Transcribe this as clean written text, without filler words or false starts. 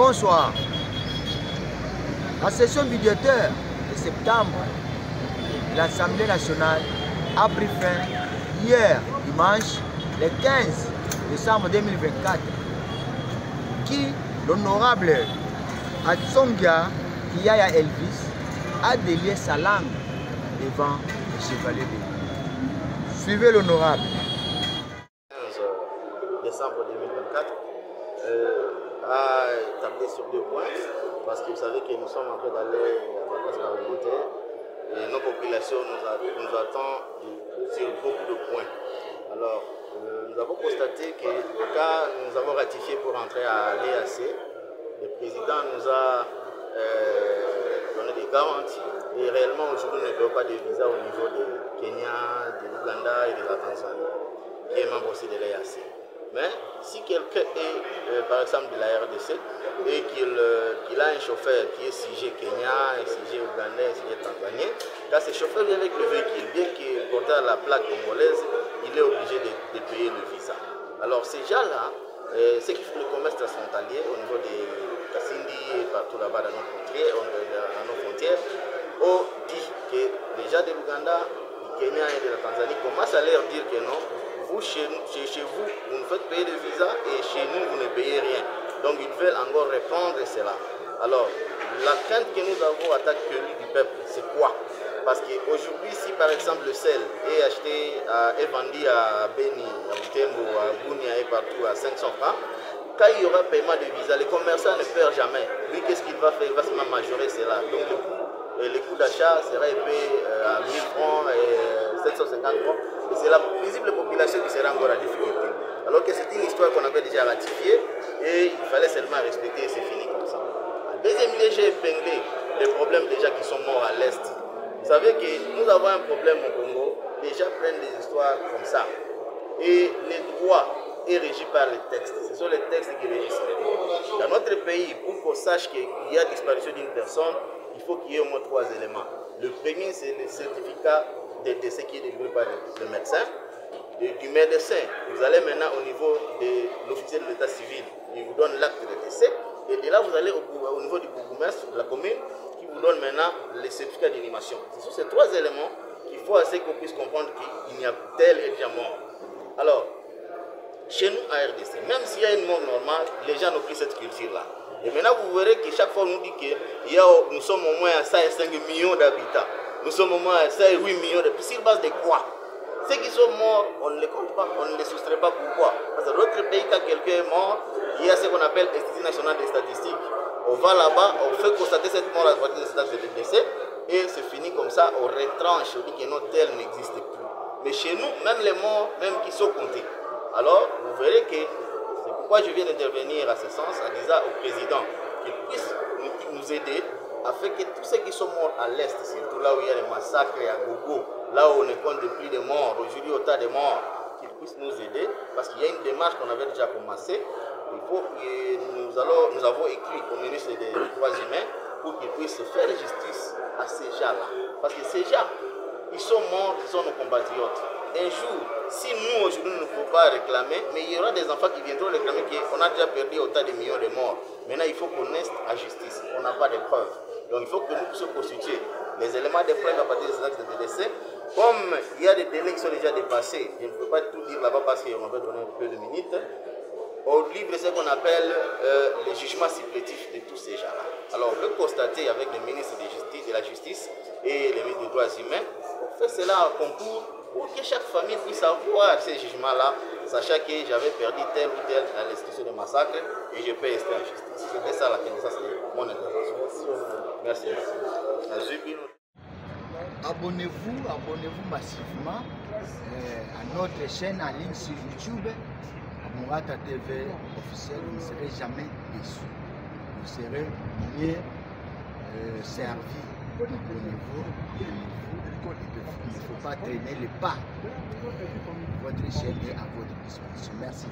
Bonsoir. La session budgétaire de septembre de l'Assemblée nationale a pris fin hier, dimanche, le 15 décembre 2024, qui l'honorable Atsongia Kiyaya Elvis a délié sa langue devant le chevalier de l'Église. Suivez l'honorable. 15 décembre 2024 a tablé sur 2 points, parce que vous savez que nous sommes en train d'aller à la classe parlementaire et nos populations nous attendent sur beaucoup de points. Alors, nous avons constaté que quand nous avons ratifié pour entrer à l'EAC, le président nous a donné des garanties et réellement aujourd'hui nous ne payons pas de visa au niveau de Kenya, de l'Ouganda et de la Tanzanie, qui est membre aussi de l'EAC. Mais si quelqu'un est par exemple de la RDC et qu'il a un chauffeur qui est CG Kenya, un CG Ougandais, un CG Tanzanien, quand ce chauffeur vient avec le véhicule, bien qu'il porte la plaque congolaise, il est obligé de payer le visa. Alors ces gens-là, ceux qui font le commerce transfrontalier au niveau des Kassindi et partout là-bas dans nos frontières, ont dit que les gens de l'Ouganda, du Kenya et de la Tanzanie commencent à leur dire que non, vous, chez vous, vous nous faites payer des visas et chez nous, vous ne payez rien. Donc ils veulent encore répondre cela. Alors, la crainte que nous avons en tant qu'élus du peuple, c'est quoi? Parce qu'aujourd'hui, si par exemple le sel est acheté, est vendu à Beni, à Butembo, à Bunia et partout à 500 francs, quand il y aura paiement de visa, les commerçants ne perdent jamais. Lui, qu'est-ce qu'il va faire? Il va seulement majorer cela. Donc le coût d'achat sera payé à 1000 francs et 750 francs. Et c'est la visible population qui sera encore en difficulté. Alors que c'est une histoire qu'on avait déjà ratifiée et il fallait seulement respecter et c'est fini comme ça. En deuxième lieu, j'ai épinglé les problèmes déjà qui sont morts à l'Est. Vous savez que nous avons un problème au Congo, les gens prennent des histoires comme ça. Et les droits est régi par les textes. Ce sont les textes qui régissent les droits. Dans notre pays, pour qu'on sache qu'il y a disparition d'une personne, il faut qu'il y ait au moins 3 éléments. Le premier, c'est le certificat de décès qui est délivré par le médecin. Du médecin, vous allez maintenant au niveau de l'officier de l'état civil, il vous donne l'acte de décès. Et de là, vous allez au niveau du bourgmestre de la commune, qui vous donne maintenant les certificats d'animation. Ce sont ces 3 éléments qu'il faut assez qu'on puisse comprendre qu'il y a tel et déjà mort. Alors, chez nous à RDC, même s'il y a une mort normale, les gens n'ont plus cette culture-là. Et maintenant, vous verrez que chaque fois, on nous dit que nous sommes au moins à 105 millions d'habitants. Nous sommes au moins à 108 millions d'habitants. Sur base de quoi? Ceux qui sont morts, on ne les compte pas, on ne les soustrait pas. Pourquoi? Parce que dans d'autres pays, quand quelqu'un est mort, il y a ce qu'on appelle l'Institut national des statistiques. On va là-bas, on fait constater cette mort à partir de cet acte de décès, et c'est fini comme ça, on retranche, on dit que non, tel n'existe plus. Mais chez nous, même les morts, même qui sont comptés. Alors, vous verrez que c'est pourquoi je viens d'intervenir à ce sens en disant au président qu'il puisse nous aider afin que tous ceux qui sont morts à l'Est, surtout là où il y a les massacres à Gogo, là où on ne compte plus de morts, aujourd'hui autant de morts, qu'ils puissent nous aider parce qu'il y a une démarche qu'on avait déjà commencée. Il faut que nous avons écrit au ministre des Droits humains pour qu'il puisse faire justice à ces gens-là. Parce que ces gens, ils sont morts, ils sont nos compatriotes. Un jour, si nous aujourd'hui nous ne pouvons pas réclamer, mais il y aura des enfants qui viendront réclamer qu'on a déjà perdu autant de millions de morts. Maintenant, il faut qu'on reste à justice. On n'a pas de preuves. Donc, il faut que nous puissions constituer les éléments de preuve à partir de ces actes de décès. Comme il y a des délais qui sont déjà dépassés, je ne peux pas tout dire là-bas parce qu'on m'avait donné un peu de minutes. On livre ce qu'on appelle les jugements supplétifs de tous ces gens-là. Alors, on peut constater avec le ministre de la Justice et le ministre des Droits humains, on fait cela en concours pour que chaque famille puisse avoir ces jugements-là, sachant que j'avais perdu tel ou tel à l'institution de massacre et je peux rester en justice. C'était ça la fin de ça, c'est mon intervention. Merci. Abonnez-vous massivement à notre chaîne en ligne sur YouTube, à Mourata TV officiel. Vous ne serez jamais déçus. Vous serez mieux servi. Abonnez-vous. Il ne faut pas traîner les pas. Votre chaîne est à votre disposition. Merci.